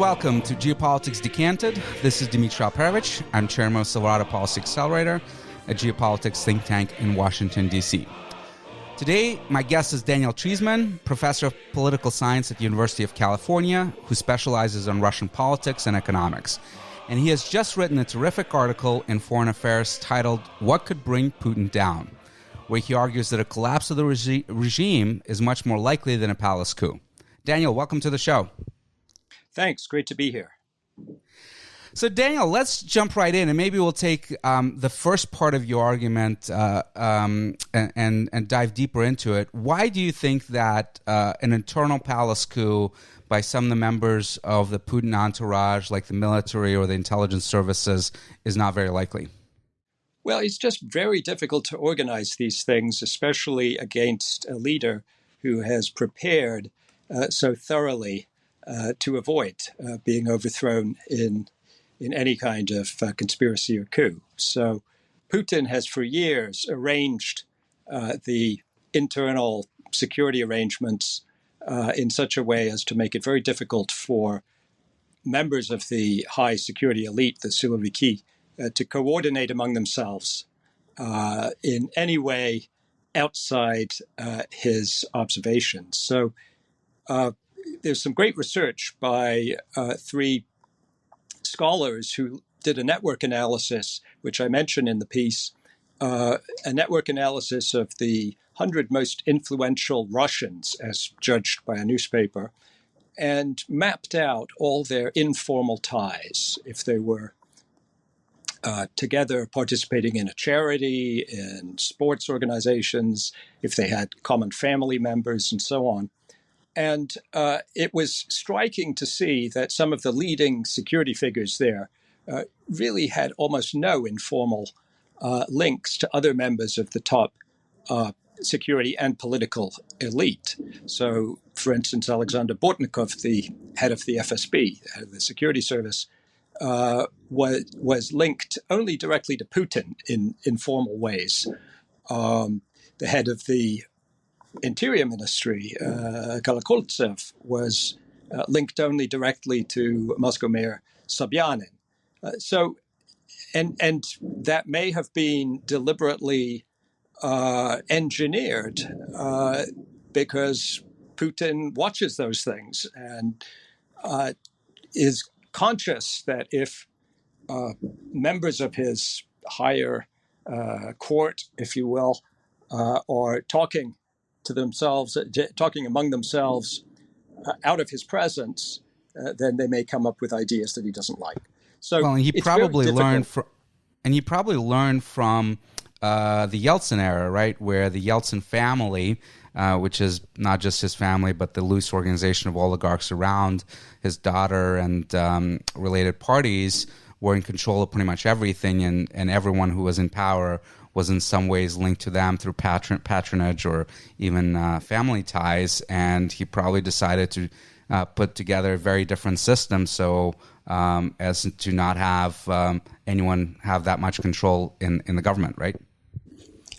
welcome to Geopolitics Decanted. This is Dmitri Alperovitch. I'm chairman of Silverado Policy Accelerator, a geopolitics think tank in Washington, D.C. Today, my guest is Daniel Treisman, professor of political science at the University of California, who specializes on Russian politics and economics. And he has just written a terrific article in Foreign Affairs titled, "What Could Bring Putin Down?", where he argues that a collapse of the regime is much more likely than a palace coup. Daniel, welcome to the show. Thanks. Great to be here. So, Daniel, let's jump right in, and maybe we'll take the first part of your argument and dive deeper into it. Why do you think that an internal palace coup by some of the members of the Putin entourage, like the military or the intelligence services, is not very likely? Well, it's just very difficult to organize these things, especially against a leader who has prepared so thoroughly to avoid being overthrown in any kind of conspiracy or coup. So Putin has for years arranged the internal security arrangements in such a way as to make it very difficult for members of the high security elite, the Siloviki, to coordinate among themselves in any way outside his observations. So there's some great research by three scholars who did a network analysis, which I mentioned in the piece, a network analysis of the 100 most influential Russians as judged by a newspaper, and mapped out all their informal ties, if they were together participating in a charity, in sports organizations, if they had common family members, and so on. And it was striking to see that some of the leading security figures there really had almost no informal links to other members of the top security and political elite. So, for instance, Alexander Bortnikov, the head of the FSB, head of the security service, was linked only directly to Putin in informal ways. The head of the Interior Ministry, Kolokoltsev, was linked only directly to Moscow Mayor Sobyanin. And that may have been deliberately engineered because Putin watches those things and is conscious that if members of his higher court, if you will, are talking to themselves, talking among themselves out of his presence, then they may come up with ideas that he doesn't like. So, well, and he probably learned from, the Yeltsin era, right, where the Yeltsin family, which is not just his family, but the loose organization of oligarchs around his daughter and related parties, were in control of pretty much everything, and everyone who was in power was in some ways linked to them through patronage or even family ties, and he probably decided to put together a very different system so as to not have anyone have that much control in the government, right?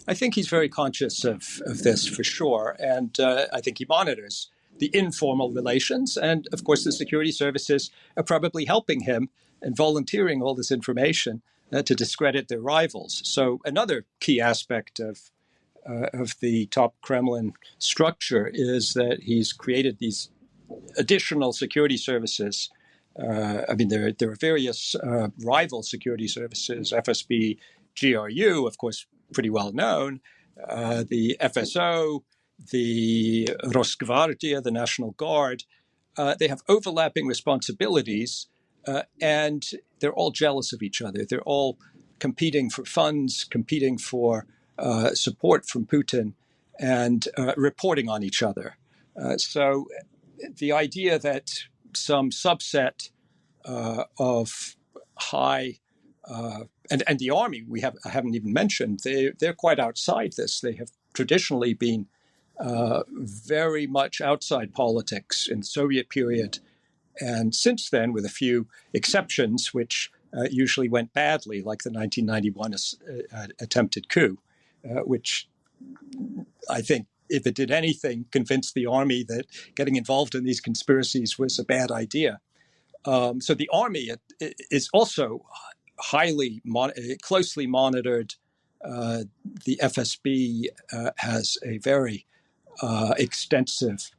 I think he's very conscious of this for sure, and I think he monitors the informal relations, and of course the security services are probably helping him and volunteering all this information to discredit their rivals. So another key aspect of the top Kremlin structure is that he's created these additional security services. There are various rival security services, FSB, GRU, of course, pretty well known, the FSO, the Rosgvardia, the National Guard. They have overlapping responsibilities, and they're all jealous of each other. They're all competing for funds, competing for support from Putin, and reporting on each other. So the idea that some subset of high and the army I haven't even mentioned, they're quite outside this. They have traditionally been very much outside politics in the Soviet period. And since then, with a few exceptions, which usually went badly, like the 1991 attempted coup, which I think, if it did anything, convinced the army that getting involved in these conspiracies was a bad idea. So the army is also closely monitored. The FSB has a very extensive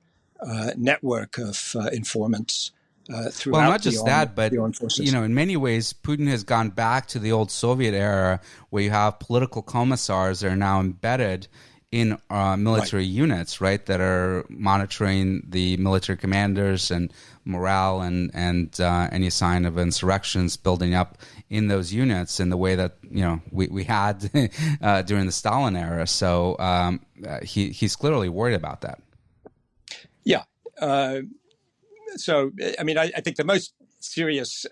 network of informants Well, not throughout the just army, that, but the armed forces. in many ways, Putin has gone back to the old Soviet era, where you have political commissars that are now embedded in military units, right? That are monitoring the military commanders and morale and any sign of insurrections building up in those units in the way that we had during the Stalin era. So he's clearly worried about that. Yeah. So, I mean, I think the most serious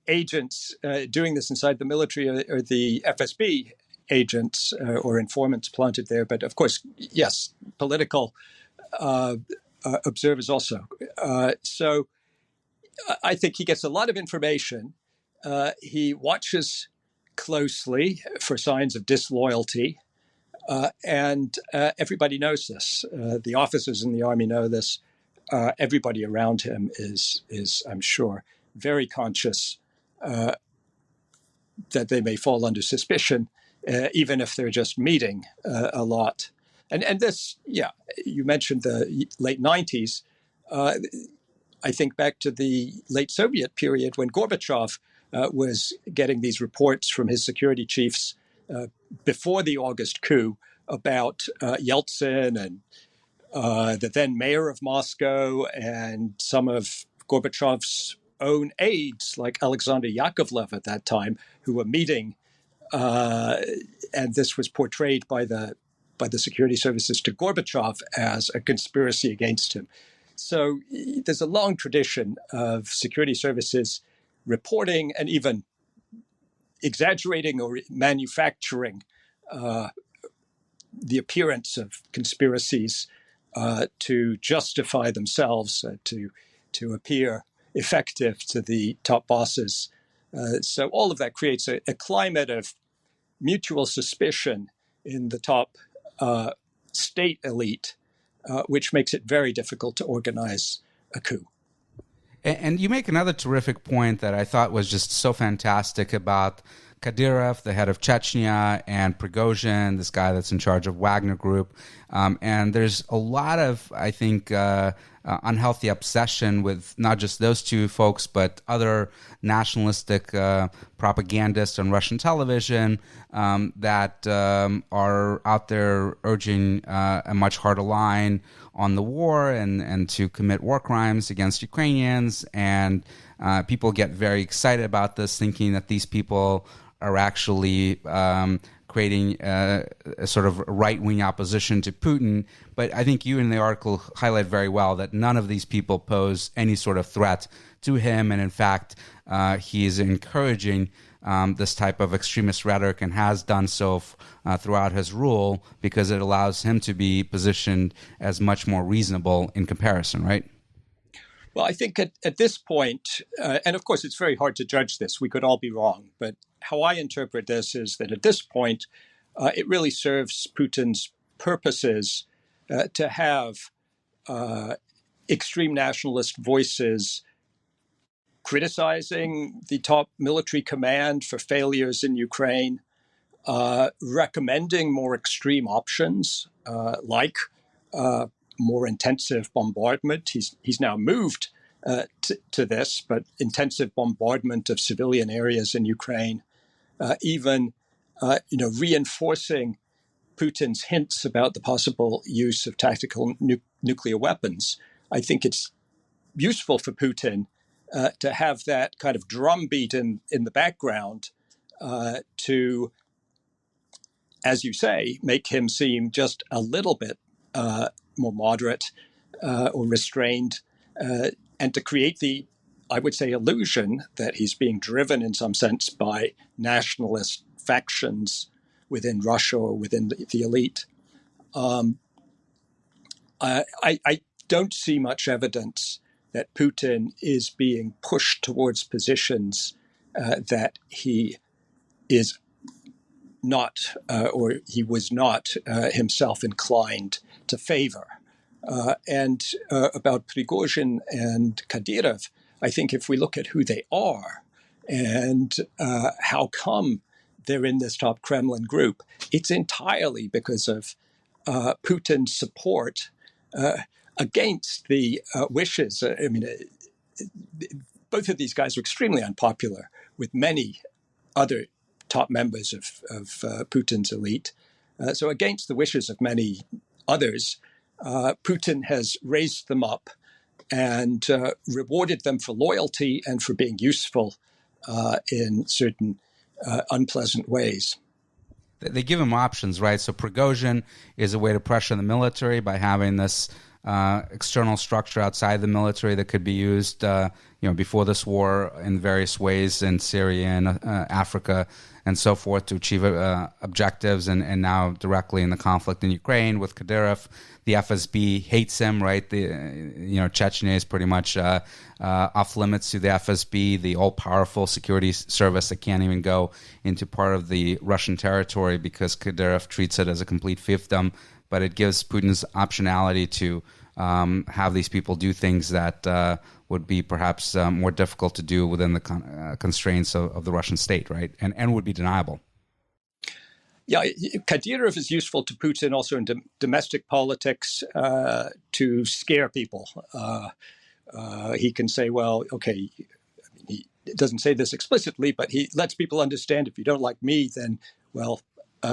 agents doing this inside the military are the FSB agents or informants planted there. But of course, yes, political observers also. So I think he gets a lot of information. He watches closely for signs of disloyalty. And everybody knows this. The officers in the army know this. Everybody around him is, I'm sure, very conscious that they may fall under suspicion, even if they're just meeting a lot. And this, yeah, you mentioned the late 90s. I think back to the late Soviet period when Gorbachev was getting these reports from his security chiefs before the August coup about Yeltsin and the then mayor of Moscow and some of Gorbachev's own aides, like Alexander Yakovlev at that time, who were meeting, and this was portrayed by the security services to Gorbachev as a conspiracy against him. So there's a long tradition of security services reporting and even exaggerating or manufacturing the appearance of conspiracies to justify themselves, to appear effective to the top bosses. So all of that creates a climate of mutual suspicion in the top state elite, which makes it very difficult to organize a coup. And you make another terrific point that I thought was just so fantastic about Kadyrov, the head of Chechnya, and Prigozhin, this guy that's in charge of Wagner Group. And there's a lot of, I think, unhealthy obsession with not just those two folks, but other nationalistic propagandists on Russian television that are out there urging a much harder line on the war and to commit war crimes against Ukrainians. And people get very excited about this, thinking that these people are actually creating a sort of right-wing opposition to Putin. But I think you in the article highlight very well that none of these people pose any sort of threat to him. And in fact, he is encouraging this type of extremist rhetoric and has done so throughout his rule because it allows him to be positioned as much more reasonable in comparison, right? Well, I think at this point, and of course it's very hard to judge this, we could all be wrong, but how I interpret this is that at this point, it really serves Putin's purposes to have extreme nationalist voices criticizing the top military command for failures in Ukraine, recommending more extreme options like more intensive bombardment. He's now moved to this, but intensive bombardment of civilian areas in Ukraine, even reinforcing Putin's hints about the possible use of tactical nuclear weapons. I think it's useful for Putin to have that kind of drumbeat in the background to, as you say, make him seem just a little bit more moderate or restrained, and to create the, I would say, illusion that he's being driven in some sense by nationalist factions within Russia or within the elite. I don't see much evidence that Putin is being pushed towards positions that he is not, or he was not himself inclined to favor. And about Prigozhin and Kadyrov, I think if we look at who they are and how come they're in this top Kremlin group, it's entirely because of Putin's support against the wishes. Both of these guys are extremely unpopular with many other top members of Putin's elite. So against the wishes of many others, Putin has raised them up and rewarded them for loyalty and for being useful in certain unpleasant ways. They give him options, right? So Prigozhin is a way to pressure the military by having this external structure outside the military that could be used, before this war in various ways in Syria and Africa and so forth to achieve objectives, and now directly in the conflict in Ukraine with Kadyrov. The FSB hates him, right? Chechnya is pretty much off limits to the FSB, the all-powerful security service that can't even go into part of the Russian territory because Kadyrov treats it as a complete fiefdom. But it gives Putin's optionality to have these people do things that would be perhaps more difficult to do within the constraints of the Russian state, right? And would be deniable. Yeah, Kadyrov is useful to Putin also in domestic politics to scare people. He can say, well, okay, he doesn't say this explicitly, but he lets people understand if you don't like me, then, well,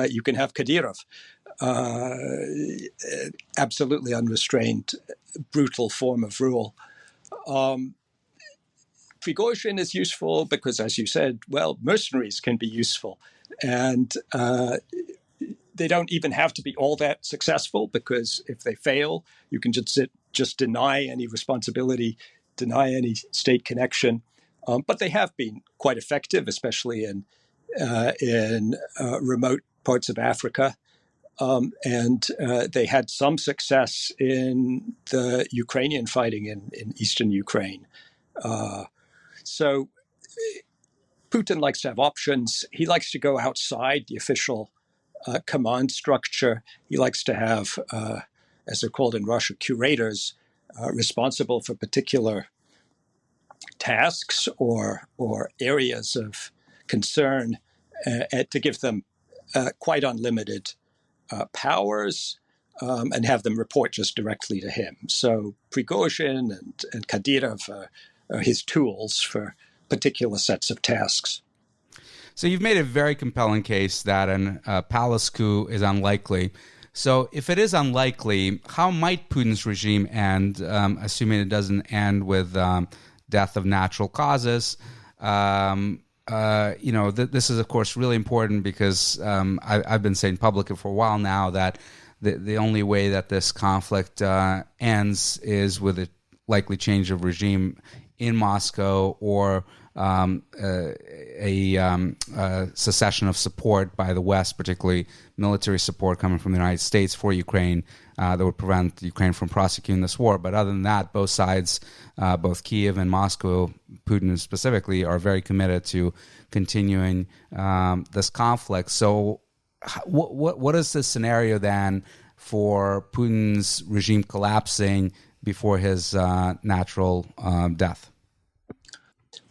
you can have Kadyrov. Absolutely unrestrained, brutal form of rule. Prigozhin is useful because, as you said, well, mercenaries can be useful. And they don't even have to be all that successful because if they fail, you can just deny any responsibility, deny any state connection. But they have been quite effective, especially in remote parts of Africa. And they had some success in the Ukrainian fighting in eastern Ukraine. So Putin likes to have options. He likes to go outside the official command structure. He likes to have, as they're called in Russia, curators responsible for particular tasks or areas of concern to give them quite unlimited powers and have them report just directly to him. So Prigozhin and Kadyrov are his tools for particular sets of tasks. So you've made a very compelling case that a palace coup is unlikely. So if it is unlikely, how might Putin's regime end, assuming it doesn't end with death of natural causes? This is, of course, really important because I've been saying publicly for a while now that the only way that this conflict ends is with a likely change of regime in Moscow or a cessation of support by the West, particularly military support coming from the United States for Ukraine that would prevent Ukraine from prosecuting this war. But other than that, both sides, both Kyiv and Moscow, Putin specifically, are very committed to continuing this conflict. So what is the scenario then for Putin's regime collapsing before his natural death?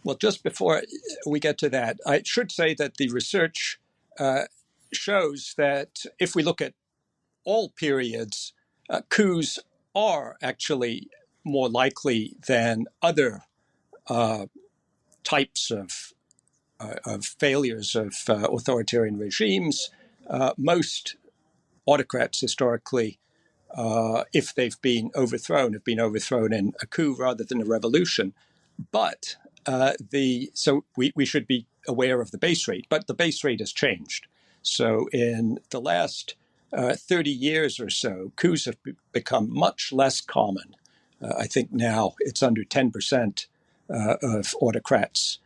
Well, just before we get to that, I should say that the research shows that if we look at all periods, coups are actually more likely than other types of failures of authoritarian regimes. Most autocrats historically, if they've been overthrown, have been overthrown in a coup rather than a revolution. But so we should be aware of the base rate, but the base rate has changed. So in the last 30 years or so, coups have become much less common. I think now it's under 10% of autocrats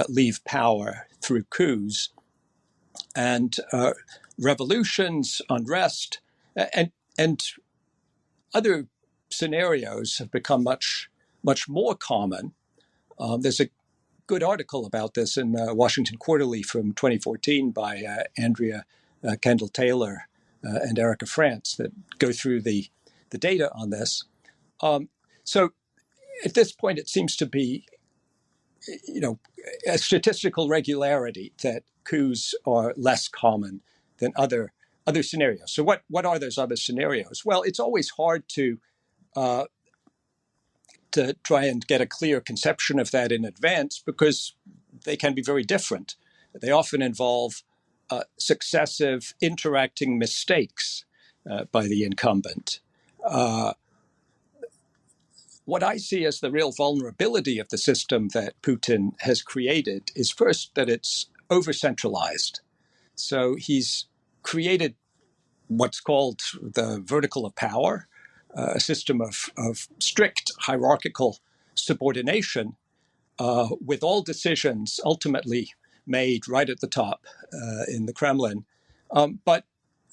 leave power through coups. And revolutions, unrest, and other scenarios have become much more common. There's a good article about this in Washington Quarterly from 2014 by Andrea Kendall Taylor and Erica France that go through the data on this. So at this point, it seems to be a statistical regularity that coups are less common than other scenarios. So what are those other scenarios? Well, it's always hard to try and get a clear conception of that in advance because they can be very different. They often involve successive interacting mistakes by the incumbent. What I see as the real vulnerability of the system that Putin has created is first that it's over-centralized. So he's created what's called the vertical of power, a system of strict hierarchical subordination with all decisions ultimately made right at the top in the Kremlin. But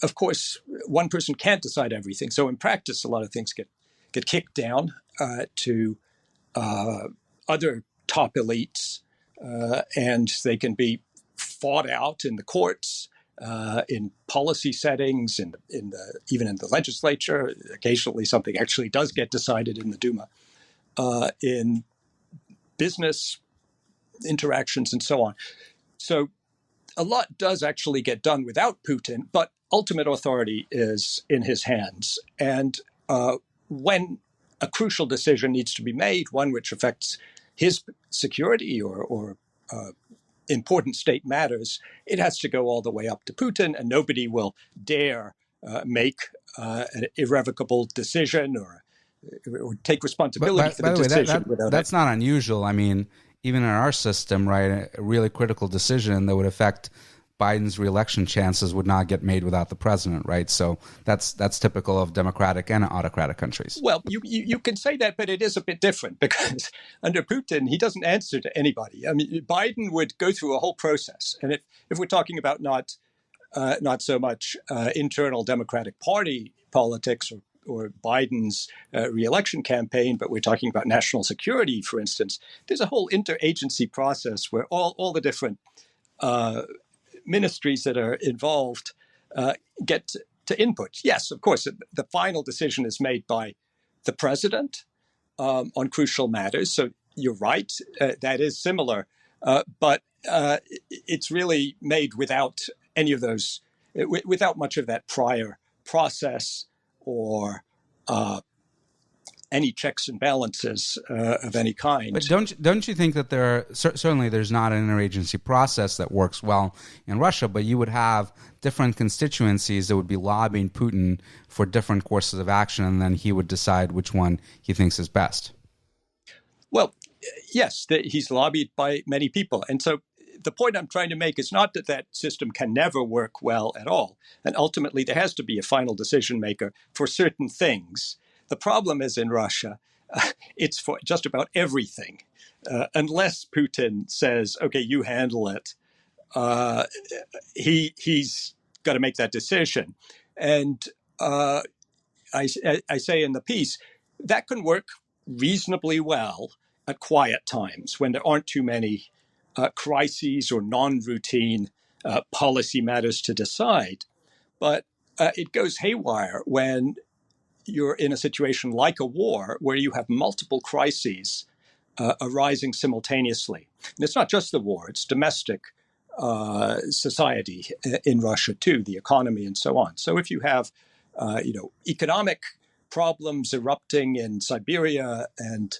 of course, one person can't decide everything. So in practice, a lot of things get kicked down to other top elites, and they can be fought out in the courts, in policy settings, even in the legislature. Occasionally, something actually does get decided in the Duma, in business interactions, and so on. So a lot does actually get done without Putin, but ultimate authority is in his hands. And when a crucial decision needs to be made, one which affects his security or important state matters, it has to go all the way up to Putin, and nobody will dare make an irrevocable decision or take responsibility for the decision. That's not unusual. I mean, even in our system, right, a really critical decision that would affect Biden's reelection chances would not get made without the president, right? So that's typical of democratic and autocratic countries. Well, you can say that, but it is a bit different because under Putin, he doesn't answer to anybody. I mean, Biden would go through a whole process. And if we're talking about not so much internal Democratic Party politics or Biden's reelection campaign, but we're talking about national security, for instance, there's a whole interagency process where all the different ministries that are involved get to input. Yes, of course, the final decision is made by the president on crucial matters. So you're right, that is similar, but it's really made without any of those, without much of that prior process or any checks and balances of any kind. But don't you think that certainly there's not an interagency process that works well in Russia, but you would have different constituencies that would be lobbying Putin for different courses of action, and then he would decide which one he thinks is best? Well, yes, he's lobbied by many people. And so the point I'm trying to make is not that system can never work well at all. And ultimately, there has to be a final decision maker for certain things. The problem is in Russia, it's for just about everything. Unless Putin says, okay, you handle it, he's got to make that decision. And I say in the piece, that can work reasonably well at quiet times when there aren't too many crises or non-routine policy matters to decide. But it goes haywire when you're in a situation like a war where you have multiple crises arising simultaneously. And it's not just the war, it's domestic society in Russia too, the economy and so on. So if you have, economic problems erupting in Siberia and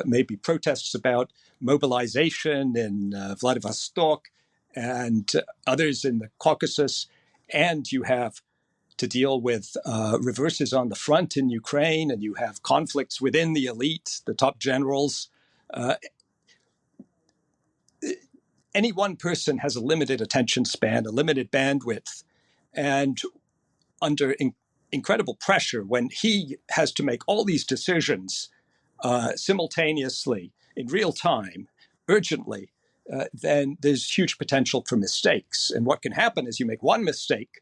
maybe protests about mobilization in Vladivostok and others in the Caucasus, and you have to deal with reverses on the front in Ukraine, and you have conflicts within the elite, the top generals. Any one person has a limited attention span, a limited bandwidth, and under incredible pressure, when he has to make all these decisions simultaneously, in real time, urgently, then there's huge potential for mistakes. And what can happen is you make one mistake,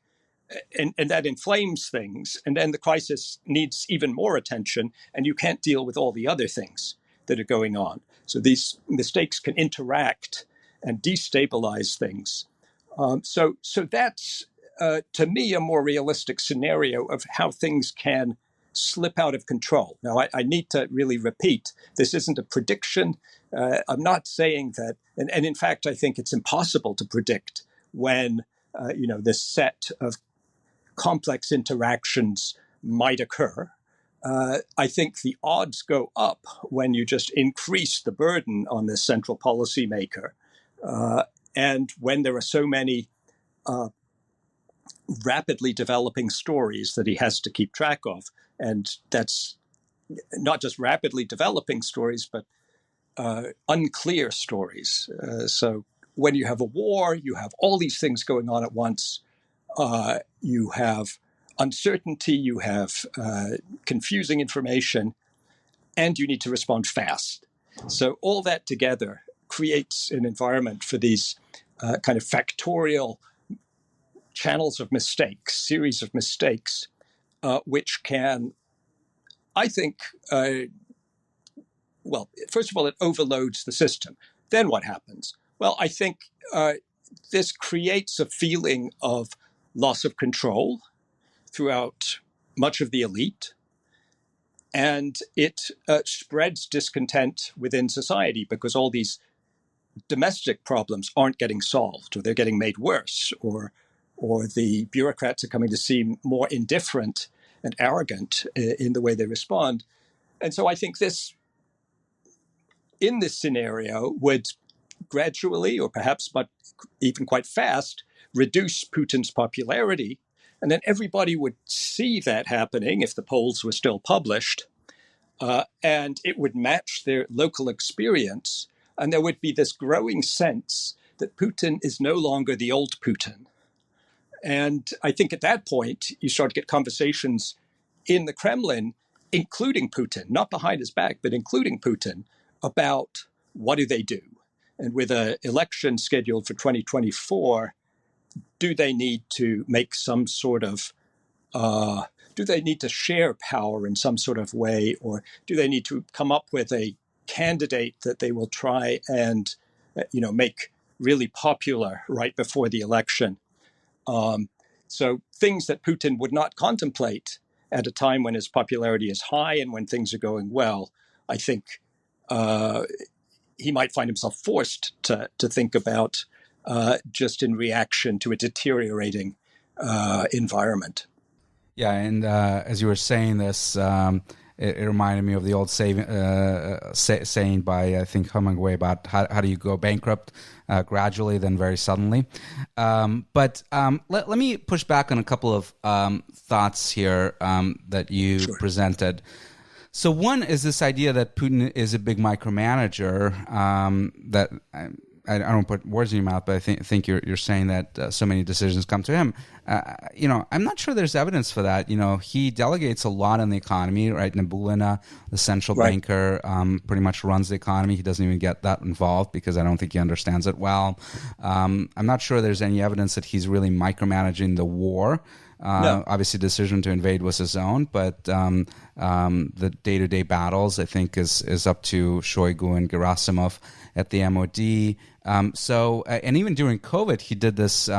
and that inflames things, and then the crisis needs even more attention, and you can't deal with all the other things that are going on. So these mistakes can interact and destabilize things. So that's, to me, a more realistic scenario of how things can slip out of control. Now, I need to really repeat, this isn't a prediction. I'm not saying that, and in fact, I think it's impossible to predict when, this set of complex interactions might occur. I think the odds go up when you just increase the burden on this central policymaker. And when there are so many rapidly developing stories that he has to keep track of. And that's not just rapidly developing stories, but unclear stories. So when you have a war, you have all these things going on at once. You have uncertainty, you have confusing information, and you need to respond fast. So all that together creates an environment for these kind of factorial channels of mistakes, series of mistakes, which can, I think, first of all, it overloads the system. Then what happens? Well, I think this creates a feeling of loss of control throughout much of the elite, and it spreads discontent within society because all these domestic problems aren't getting solved, or they're getting made worse, or the bureaucrats are coming to seem more indifferent and arrogant in the way they respond. And so I think this, in this scenario, would gradually, or perhaps but even quite fast, reduce Putin's popularity. And then everybody would see that happening if the polls were still published, and it would match their local experience. And there would be this growing sense that Putin is no longer the old Putin. And I think at that point, you start to get conversations in the Kremlin, including Putin, not behind his back, but including Putin, about what do they do? And with an election scheduled for 2024, do they need to make some sort of, do they need to share power in some sort of way, or do they need to come up with a candidate that they will try and, make really popular right before the election? So things that Putin would not contemplate at a time when his popularity is high and when things are going well, I think he might find himself forced to think about just in reaction to a deteriorating environment. Yeah, and as you were saying this, it reminded me of the old saying by, I think, Hemingway about how do you go bankrupt gradually, then very suddenly. But let me push back on a couple of thoughts here that you presented. So one is this idea that Putin is a big micromanager. That I don't put words in your mouth, but I think you're saying that so many decisions come to him. I'm not sure there's evidence for that. He delegates a lot in the economy, right? Nabulina, the central banker, pretty much runs the economy. He doesn't even get that involved because I don't think he understands it well. I'm not sure there's any evidence that he's really micromanaging the war. No. Obviously, the decision to invade was his own, but the day-to-day battles, I think, is up to Shoigu and Gerasimov at the MOD. And even during COVID, he did this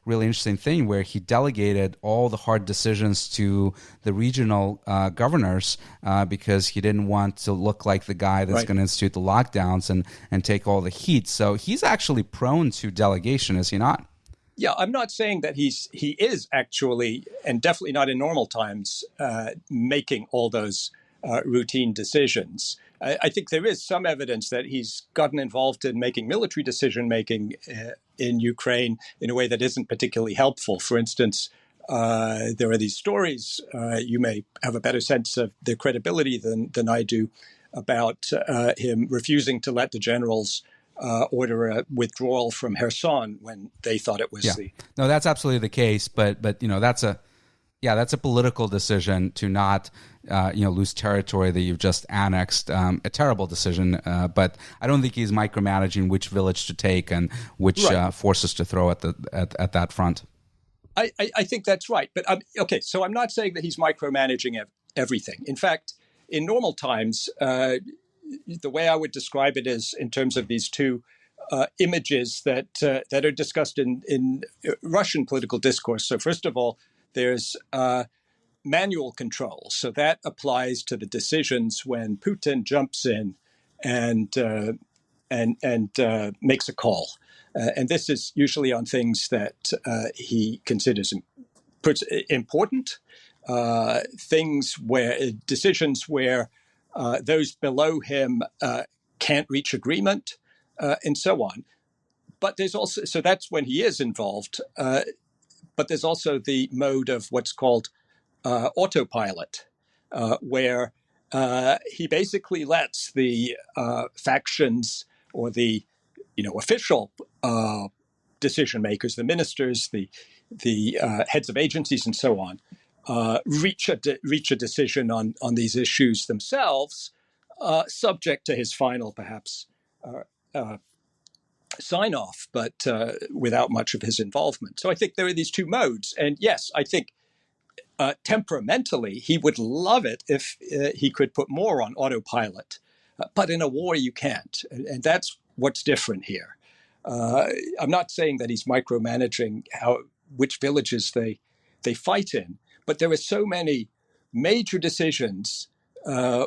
really interesting thing where he delegated all the hard decisions to the regional governors because he didn't want to look like the guy that's going to institute the lockdowns and take all the heat. So he's actually prone to delegation, is he not? Yeah, I'm not saying that he is actually, and definitely not in normal times, making all those routine decisions. I think there is some evidence that he's gotten involved in making military decision-making in Ukraine in a way that isn't particularly helpful. For instance, there are these stories, you may have a better sense of their credibility than I do, about him refusing to let the generals order a withdrawal from Kherson when they thought it was No, that's absolutely the case, but that's a political decision to not lose territory that you've just annexed. A terrible decision, but I don't think he's micromanaging which village to take and which forces to throw at that front. I think that's right, but okay. So I'm not saying that he's micromanaging everything. In fact, in normal times, the way I would describe it is in terms of these two images that are discussed in Russian political discourse. So first of all, there's manual control. So that applies to the decisions when Putin jumps in and and makes a call. And this is usually on things that he considers important, decisions where those below him can't reach agreement, and so on. But there's also, so that's when he is involved. But there's also the mode of what's called autopilot, where he basically lets the factions or the official decision makers, the ministers, the heads of agencies, and so on, reach a decision on these issues themselves, subject to his final, perhaps, sign off, but without much of his involvement. So I think there are these two modes. And yes, I think temperamentally, he would love it if he could put more on autopilot. But in a war, you can't. And that's what's different here. I'm not saying that he's micromanaging which villages they fight in, but there are so many major decisions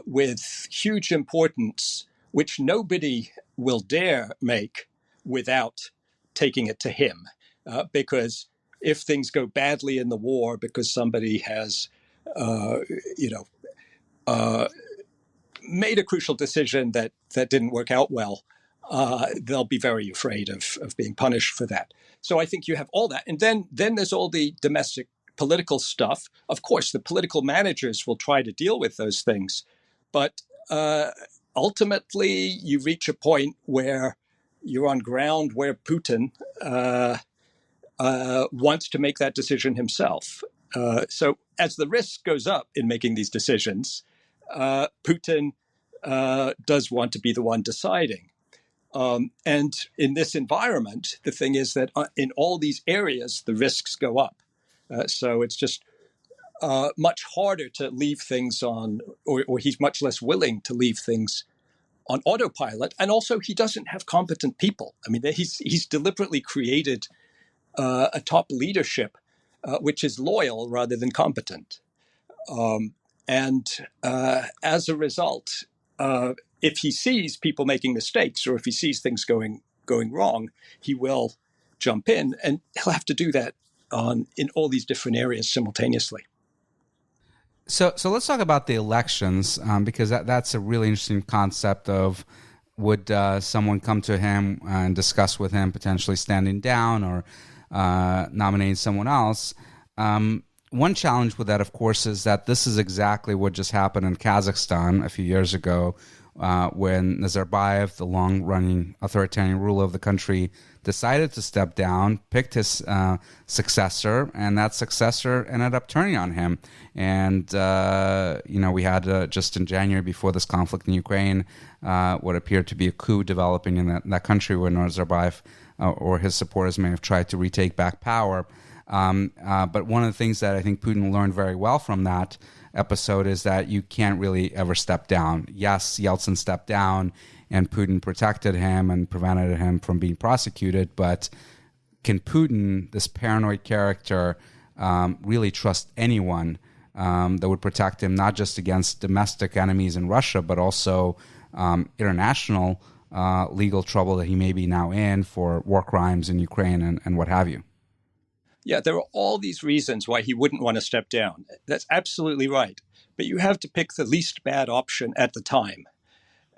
with huge importance, which nobody will dare make without taking it to him. Because if things go badly in the war because somebody has, made a crucial decision that didn't work out well, they'll be very afraid of being punished for that. So I think you have all that. And then there's all the domestic political stuff. Of course, the political managers will try to deal with those things. But ultimately, you reach a point where you're on ground where Putin wants to make that decision himself. So as the risk goes up in making these decisions, Putin does want to be the one deciding. And in this environment, the thing is that in all these areas, the risks go up. So it's just much harder to leave things on, or he's much less willing to leave things on autopilot. And also, he doesn't have competent people. I mean, he's deliberately created a top leadership which is loyal rather than competent. And as a result, if he sees people making mistakes or if he sees things going wrong, he will jump in, and he'll have to do that in all these different areas simultaneously. So let's talk about the elections, because that's a really interesting concept of would someone come to him and discuss with him potentially standing down or nominating someone else. One challenge with that, of course, is that this is exactly what just happened in Kazakhstan a few years ago when Nazarbayev, the long-running authoritarian ruler of the country, decided to step down, picked his successor, and that successor ended up turning on him. And, we had just in January, before this conflict in Ukraine, what appeared to be a coup developing in that country where Nazarbayev or his supporters may have tried to retake back power. But one of the things that I think Putin learned very well from that episode is that you can't really ever step down. Yes, Yeltsin stepped down and Putin protected him and prevented him from being prosecuted, but can Putin, this paranoid character, really trust anyone that would protect him, not just against domestic enemies in Russia, but also international legal trouble that he may be now in for war crimes in Ukraine and what have you? Yeah, there are all these reasons why he wouldn't want to step down. That's absolutely right. But you have to pick the least bad option at the time.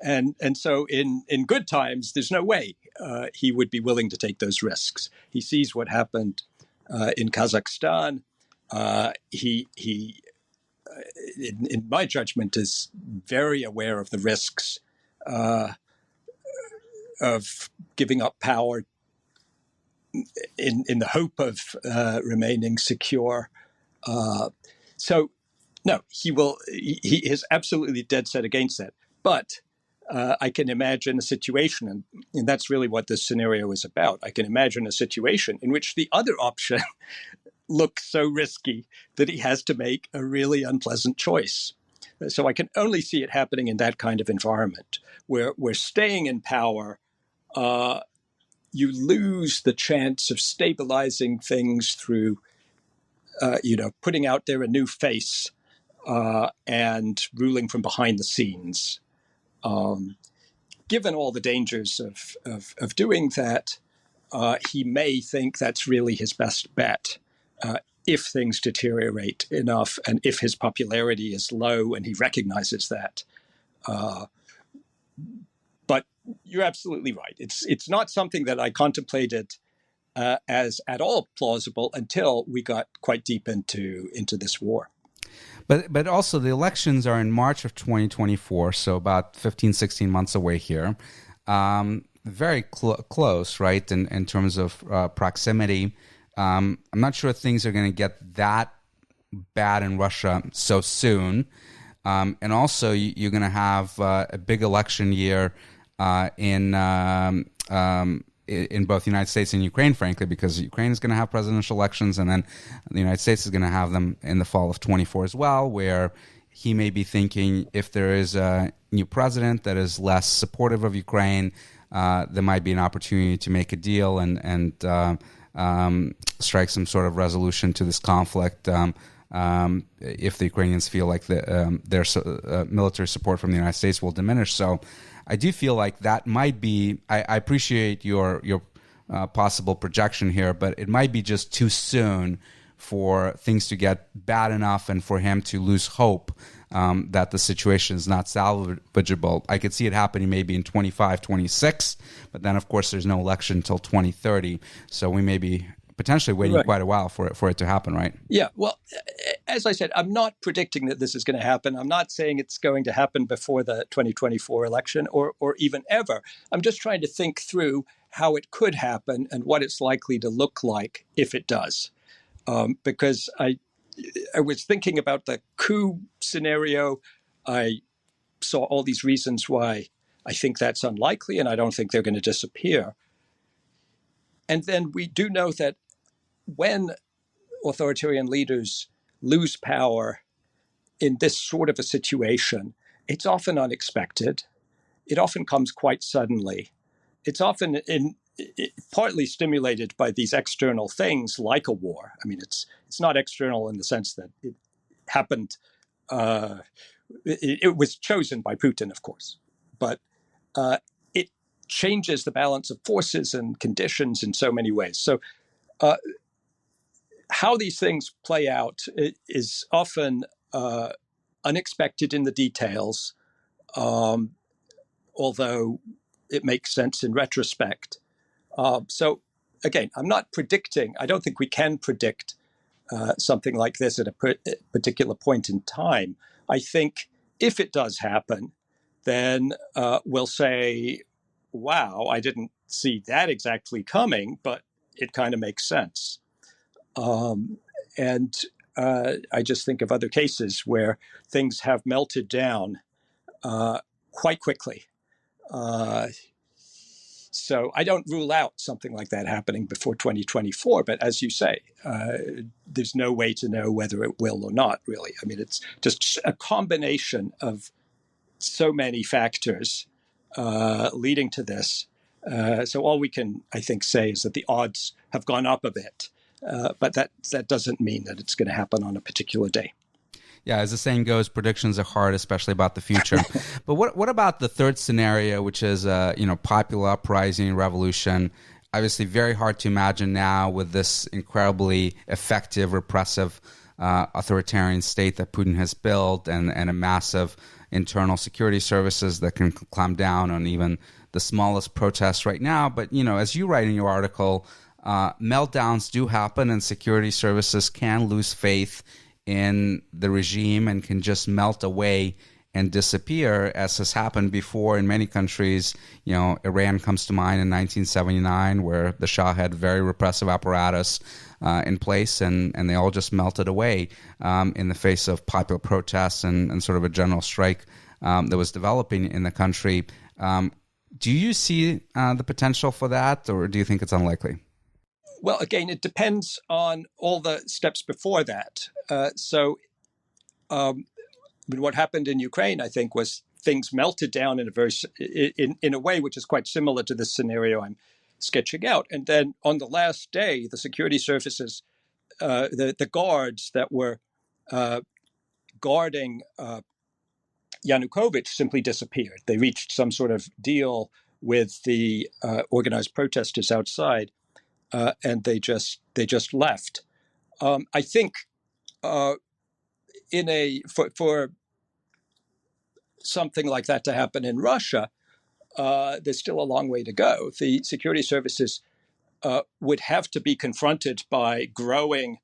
And so in good times, there's no way he would be willing to take those risks. He sees what happened in Kazakhstan. He in my judgment, is very aware of the risks of giving up power in the hope of remaining secure. So, no, he is absolutely dead set against that. But I can imagine a situation, and that's really what this scenario is about. I can imagine a situation in which the other option looks so risky that he has to make a really unpleasant choice. So I can only see it happening in that kind of environment where staying in power, you lose the chance of stabilizing things through, putting out there a new face and ruling from behind the scenes. given all the dangers of doing that, he may think that's really his best bet if things deteriorate enough and if his popularity is low and he recognizes that. But you're absolutely right. It's not something that I contemplated as at all plausible until we got quite deep into this war. But also the elections are in March of 2024, so about 15, 16 months away here. Very close, right, in terms of proximity. I'm not sure things are going to get that bad in Russia so soon. And also you're going to have a big election year in both the United States and Ukraine, frankly, because Ukraine is going to have presidential elections, and then the United States is going to have them in the fall of 24 as well, where he may be thinking if there is a new president that is less supportive of Ukraine, there might be an opportunity to make a deal and strike some sort of resolution to this conflict if the Ukrainians feel like their military support from the United States will diminish. So I do feel like that might be, I appreciate your possible projection here, but it might be just too soon for things to get bad enough and for him to lose hope that the situation is not salvageable. I could see it happening maybe in 25, 26, but then, of course, there's no election until 2030. So we may be potentially waiting quite a while for it to happen, right? Yeah, well, as I said, I'm not predicting that this is going to happen. I'm not saying it's going to happen before the 2024 election or even ever. I'm just trying to think through how it could happen and what it's likely to look like if it does. Because I was thinking about the coup scenario. I saw all these reasons why I think that's unlikely, and I don't think they're going to disappear. And then we do know that when authoritarian leaders lose power in this sort of a situation, it's often unexpected. It often comes quite suddenly. It's often partly stimulated by these external things like a war. I mean, it's not external in the sense that it happened. It was chosen by Putin, of course, but it changes the balance of forces and conditions in so many ways. So how these things play out is often unexpected in the details, although it makes sense in retrospect. So again, I'm not predicting. I don't think we can predict something like this at a particular point in time. I think if it does happen, then we'll say, wow, I didn't see that exactly coming, but it kind of makes sense. And I just think of other cases where things have melted down quite quickly. So I don't rule out something like that happening before 2024. But as you say, there's no way to know whether it will or not, really. I mean, it's just a combination of so many factors leading to this. So all we can, I think, say is that the odds have gone up a bit. But that doesn't mean that it's going to happen on a particular day. Yeah, as the saying goes, predictions are hard, especially about the future. But what about the third scenario, which is popular uprising, revolution? Obviously, very hard to imagine now with this incredibly effective, repressive, authoritarian state that Putin has built, and a massive internal security services that can clamp down on even the smallest protests right now. But as you write in your article, meltdowns do happen, and security services can lose faith in the regime and can just melt away and disappear, as has happened before in many countries. Iran comes to mind in 1979, where the Shah had very repressive apparatus in place, and they all just melted away in the face of popular protests and sort of a general strike that was developing in the country. Do you see the potential for that, or do you think it's unlikely? Well, again, it depends on all the steps before that. What happened in Ukraine, I think, was things melted down in a way which is quite similar to this scenario I'm sketching out. And then on the last day, the security services, the guards that were guarding Yanukovych simply disappeared. They reached some sort of deal with the organized protesters outside, and they just left. I think for something like that to happen in Russia, there's still a long way to go. The security services would have to be confronted by growing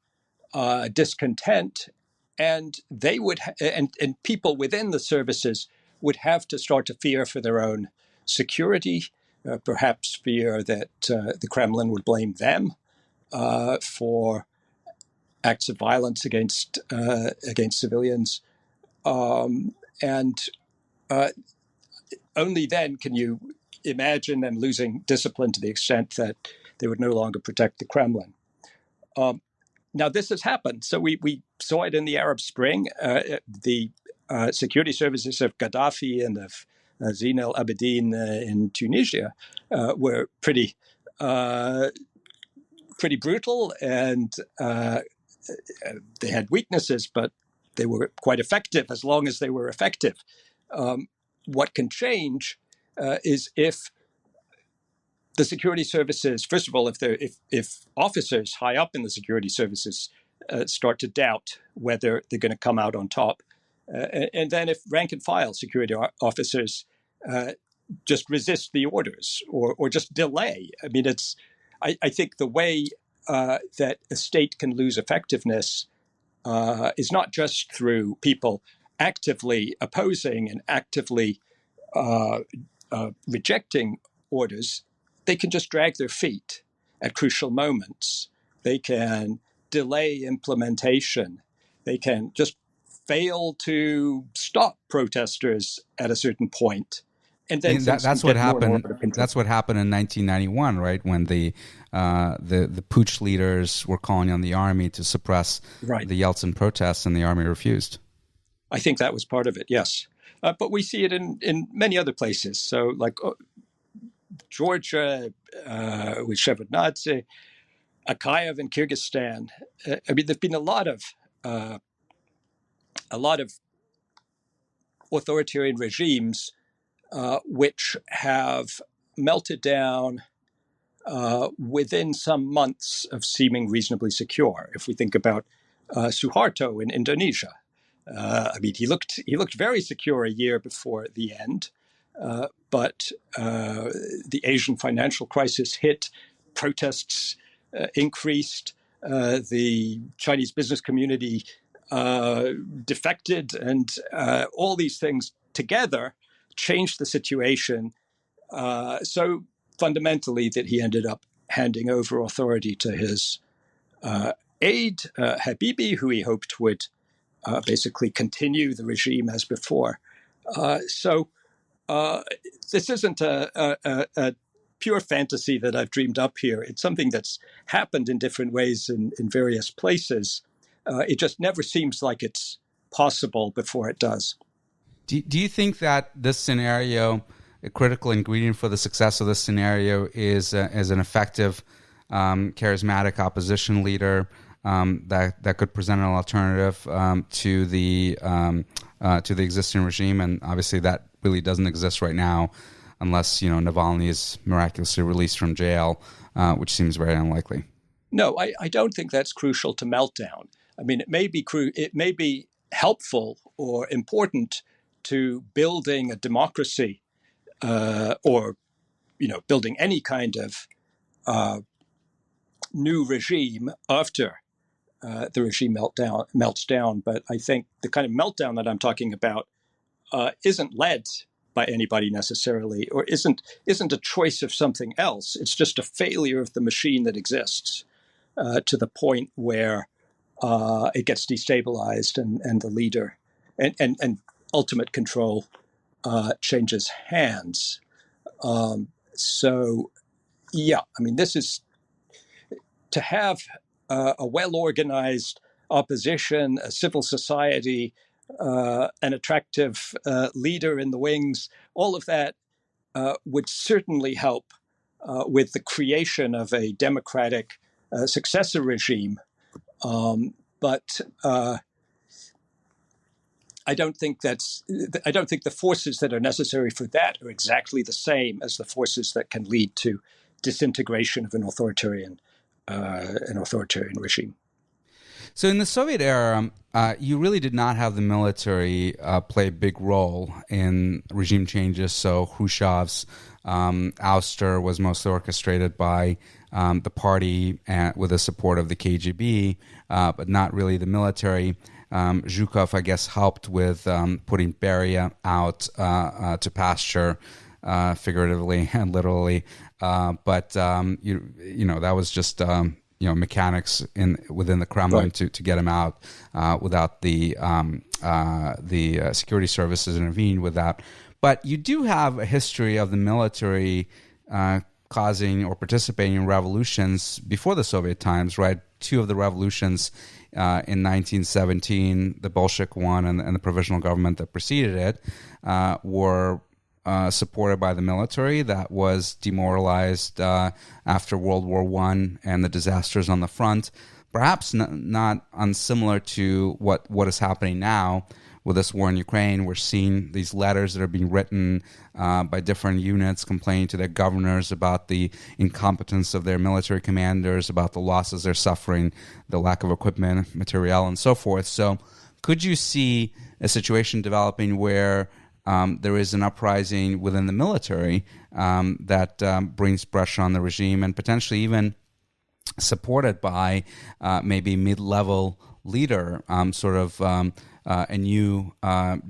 discontent, and they would and people within the services would have to start to fear for their own security, perhaps fear that the Kremlin would blame them for acts of violence against civilians, and only then can you imagine them losing discipline to the extent that they would no longer protect the Kremlin. Now, this has happened. So we saw it in the Arab Spring. The security services of Gaddafi and of Zine al-Abidine in Tunisia were pretty brutal, and they had weaknesses, but they were quite effective as long as they were effective. What can change is if the security services, first of all, if officers high up in the security services start to doubt whether they're going to come out on top, and then if rank and file security officers just resist the orders or just delay. I mean, I think the way that a state can lose effectiveness is not just through people actively opposing and actively rejecting orders. They can just drag their feet at crucial moments. They can delay implementation. They can just fail to stop protesters at a certain point. And then that's what happened. That's what happened in 1991, right? When the putsch leaders were calling on the army to suppress the Yeltsin protests, and the army refused. I think that was part of it, yes. But we see it in many other places. So, like Georgia with Shevardnadze, Akayev in Kyrgyzstan. I mean, there've been a lot of authoritarian regimes which have melted down within some months of seeming reasonably secure. If we think about Suharto in Indonesia, I mean, he looked very secure a year before the end, but the Asian financial crisis hit, protests increased, the Chinese business community defected, and all these things together changed the situation so fundamentally that he ended up handing over authority to his aide, Habibi, who he hoped would basically continue the regime as before. So this isn't a pure fantasy that I've dreamed up here. It's something that's happened in different ways in various places. It just never seems like it's possible before it does. Do you think that this scenario, a critical ingredient for the success of this scenario, is an effective, charismatic opposition leader that could present an alternative to the existing regime? And obviously, that really doesn't exist right now, unless Navalny is miraculously released from jail, which seems very unlikely. No, I don't think that's crucial to meltdown. I mean, it may be helpful or important to building a democracy, or building any kind of new regime after the regime melts down. But I think the kind of meltdown that I'm talking about isn't led by anybody necessarily, or isn't a choice of something else. It's just a failure of the machine that exists to the point where it gets destabilized and the leader and ultimate control changes hands. So, yeah, I mean, this is to have a well-organized opposition, a civil society, an attractive leader in the wings. All of that would certainly help with the creation of a democratic successor regime. But I don't think the forces that are necessary for that are exactly the same as the forces that can lead to disintegration of an authoritarian regime. So in the Soviet era, you really did not have the military play a big role in regime changes. So Khrushchev's ouster was mostly orchestrated by the party with the support of the KGB, but not really the military. Zhukov, I guess, helped with putting Beria out to pasture, figuratively and literally. But that was just mechanics within the Kremlin Right. to get him out without the security services intervened with that. But you do have a history of the military causing or participating in revolutions before the Soviet times, right? Two of the revolutions in 1917, the Bolshevik one and the provisional government that preceded it, were supported by the military that was demoralized after World War I and the disasters on the front. Perhaps not unsimilar to what is happening now with this war in Ukraine. We're seeing these letters that are being written by different units complaining to their governors about the incompetence of their military commanders, about the losses they're suffering, the lack of equipment, materiel, and so forth. So could you see a situation developing where there is an uprising within the military that brings pressure on the regime and potentially even supported by maybe mid-level leader, a new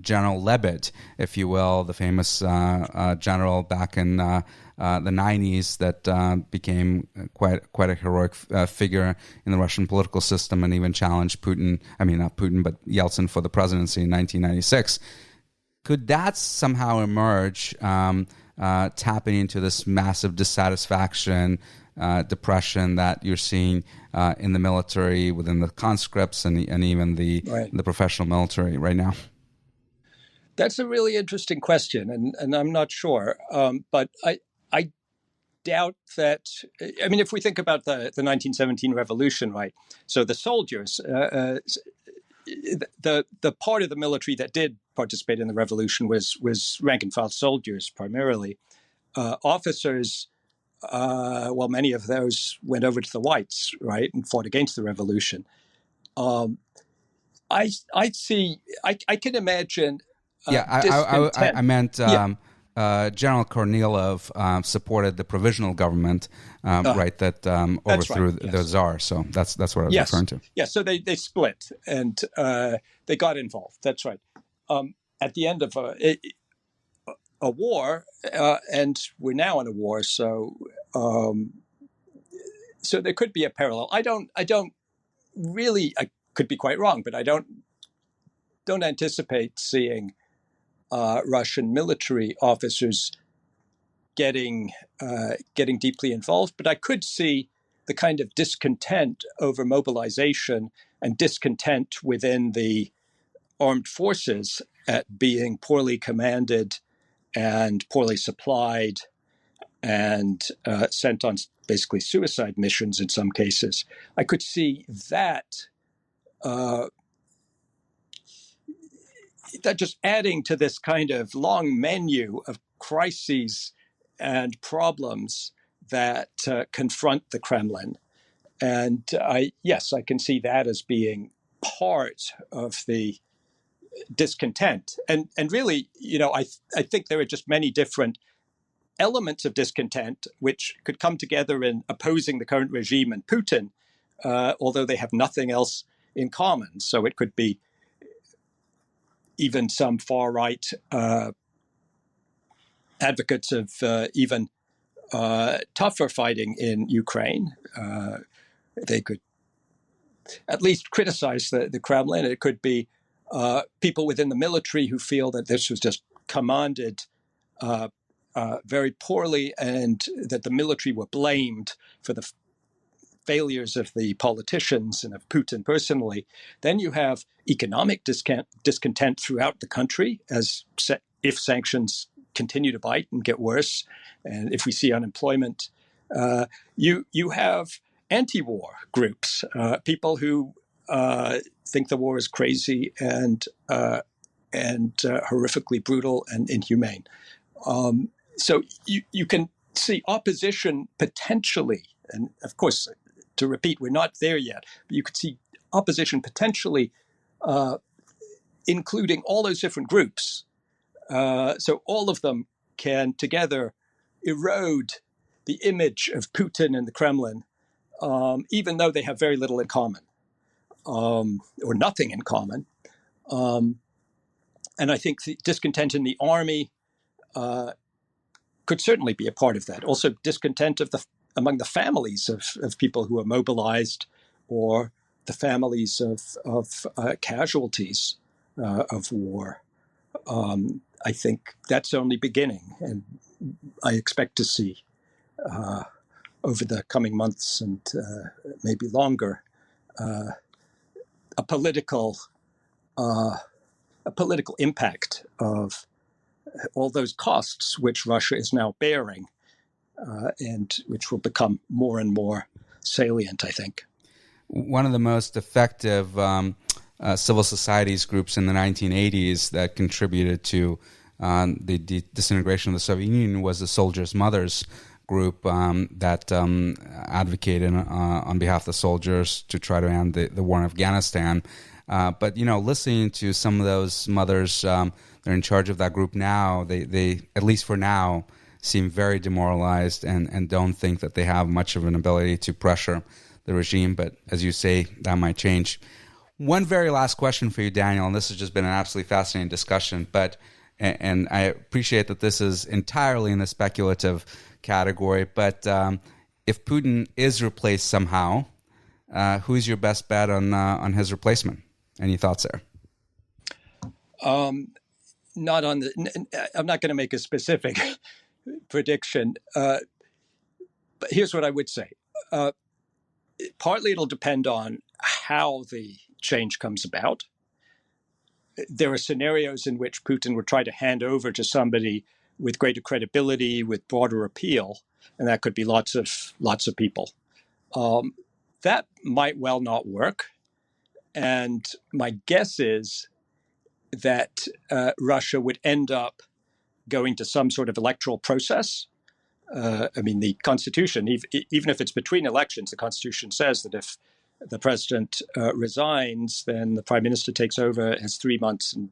General Lebed, if you will, the famous general back in the 90s that became quite a heroic figure in the Russian political system and even challenged Putin, not Putin, but Yeltsin for the presidency in 1996. Could that somehow emerge, tapping into this massive dissatisfaction, depression that you're seeing in the military, within the conscripts, and even the professional military right now? That's a really interesting question, and I'm not sure. But I doubt that. If we think about the 1917 revolution, right? So the soldiers, the part of the military that did participate in the revolution was rank and file soldiers primarily. Officers, many of those went over to the whites, right, and fought against the revolution. I can imagine. I meant General Kornilov supported the provisional government, right, that overthrew the Tsar. So that's what I was referring to. Yes, so they split and they got involved. That's right. At the end of a war, and we're now in a war, so there could be a parallel. I don't really. I could be quite wrong, but I don't anticipate seeing Russian military officers getting deeply involved. But I could see the kind of discontent over mobilization and discontent within the armed forces at being poorly commanded and poorly supplied and sent on basically suicide missions in some cases. I could see that just adding to this kind of long menu of crises and problems that confront the Kremlin. And I can see that as being part of the discontent. And really, I think there are just many different elements of discontent which could come together in opposing the current regime and Putin, although they have nothing else in common. So it could be even some far-right advocates of even tougher fighting in Ukraine. They could at least criticize the Kremlin. It could be people within the military who feel that this was just commanded very poorly and that the military were blamed for the failures of the politicians and of Putin personally. Then you have economic discontent throughout the country as if sanctions continue to bite and get worse, and if we see unemployment. You have anti-war groups, people who think the war is crazy and and horrifically brutal and inhumane. So you can see opposition potentially, and of course, to repeat, we're not there yet, but you could see opposition potentially including all those different groups. So all of them can together erode the image of Putin and the Kremlin, even though they have very little in common, or nothing in common. And I think the discontent in the army could certainly be a part of that. Also, discontent among the families of people who are mobilized, or the families of casualties of war. I think that's only beginning, and I expect to see over the coming months and maybe longer a political impact of all those costs which Russia is now bearing, and which will become more and more salient, I think. One of the most effective civil societies groups in the 1980s that contributed to the disintegration of the Soviet Union was the Soldiers' Mothers group that advocated on behalf of the soldiers to try to end the war in Afghanistan. But, listening to some of those mothers, they're in charge of that group now, they at least for now, seem very demoralized and don't think that they have much of an ability to pressure the regime. But as you say, that might change. One very last question for you, Daniel, and this has just been an absolutely fascinating discussion, and I appreciate that this is entirely in the speculative category, but if Putin is replaced somehow, who's your best bet on his replacement? Any thoughts there? I'm not going to make a specific prediction, but here's what I would say. Partly it'll depend on how the change comes about. There are scenarios in which Putin would try to hand over to somebody with greater credibility, with broader appeal, and that could be lots of people. That might well not work. And my guess is that Russia would end up going to some sort of electoral process. The Constitution, even if it's between elections, the Constitution says that if the president resigns, then the prime minister takes over, has 3 months, and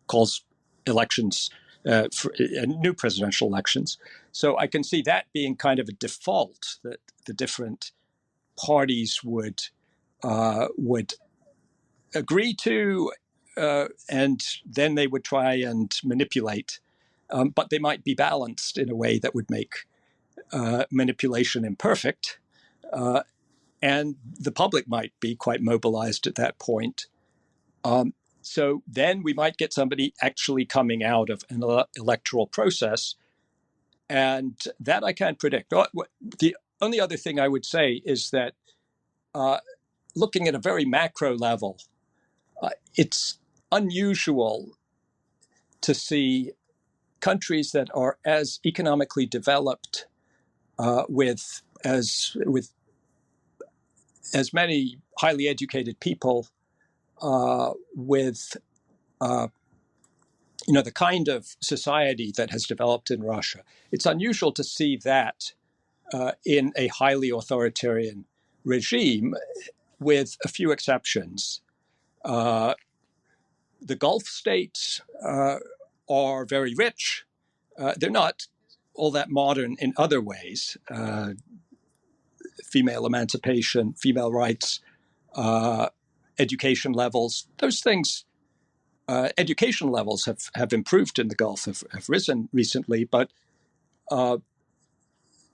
calls elections, for new presidential elections. So I can see that being kind of a default, that the different parties would agree to, and then they would try and manipulate. But they might be balanced in a way that would make manipulation imperfect. And the public might be quite mobilized at that point. So then we might get somebody actually coming out of an electoral process. And that I can't predict. The only other thing I would say is that looking at a very macro level, it's unusual to see countries that are as economically developed, with as many highly educated people, with the kind of society that has developed in Russia. It's unusual to see that in a highly authoritarian regime, with a few exceptions. The Gulf states are very rich. They're not all that modern in other ways. Female emancipation, female rights, education levels, those things. Education levels have improved in the Gulf, have risen recently, but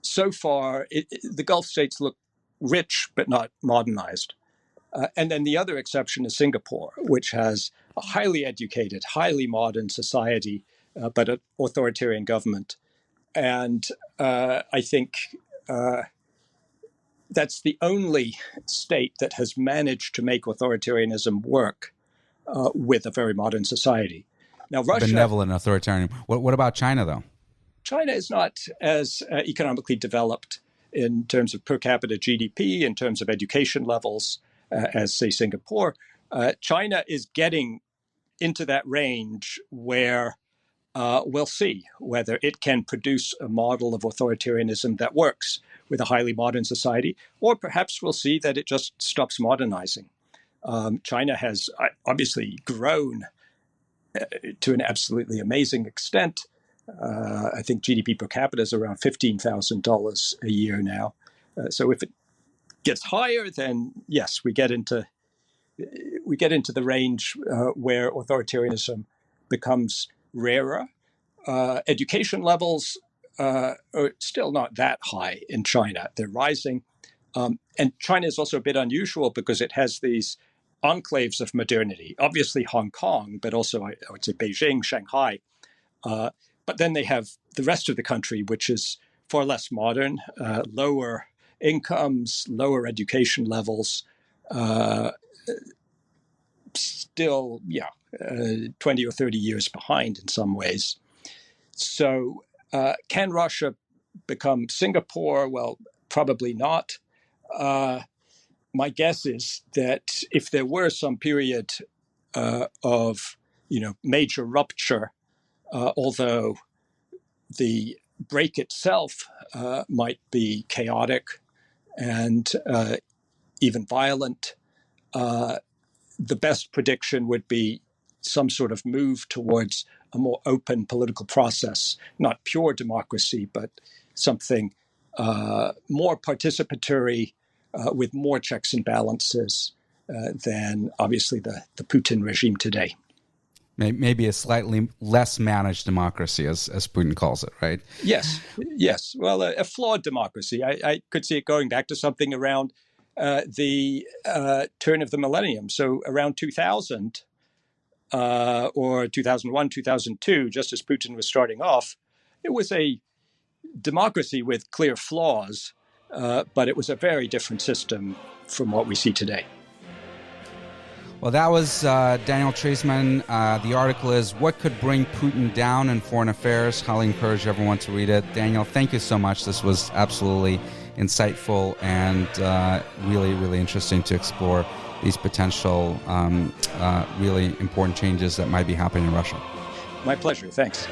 so far the Gulf states look rich but not modernized. And then the other exception is Singapore, which has a highly educated, highly modern society, but an authoritarian government. And I think that's the only state that has managed to make authoritarianism work with a very modern society. Now, Russia, benevolent authoritarian. What about China, though? China is not as economically developed in terms of per capita GDP, in terms of education levels, as, say, Singapore. China is getting into that range where we'll see whether it can produce a model of authoritarianism that works with a highly modern society, or perhaps we'll see that it just stops modernizing. China has obviously grown to an absolutely amazing extent. I think GDP per capita is around $15,000 a year now. So if it gets higher, then yes, we get into the range where authoritarianism becomes rarer. Education levels are still not that high in China. They're rising. And China is also a bit unusual because it has these enclaves of modernity, obviously Hong Kong, but also I would say Beijing, Shanghai. But then they have the rest of the country, which is far less modern, lower incomes, lower education levels, still, 20 or 30 years behind in some ways. So can Russia become Singapore? Well, probably not. My guess is that if there were some period of major rupture, although the break itself might be chaotic and even violent, the best prediction would be some sort of move towards a more open political process, not pure democracy, but something more participatory with more checks and balances than obviously the Putin regime today. Maybe a slightly less managed democracy, as Putin calls it, right? Yes. Well, a flawed democracy. I could see it going back to something around the turn of the millennium. So around 2000 or 2001, 2002, just as Putin was starting off, it was a democracy with clear flaws, but it was a very different system from what we see today. Well, that was Daniel Treisman. The article is What Could Bring Putin Down in Foreign Affairs. Highly encourage everyone to read it. Daniel, thank you so much. This was absolutely insightful and really, really interesting to explore these potential really important changes that might be happening in Russia. My pleasure. Thanks.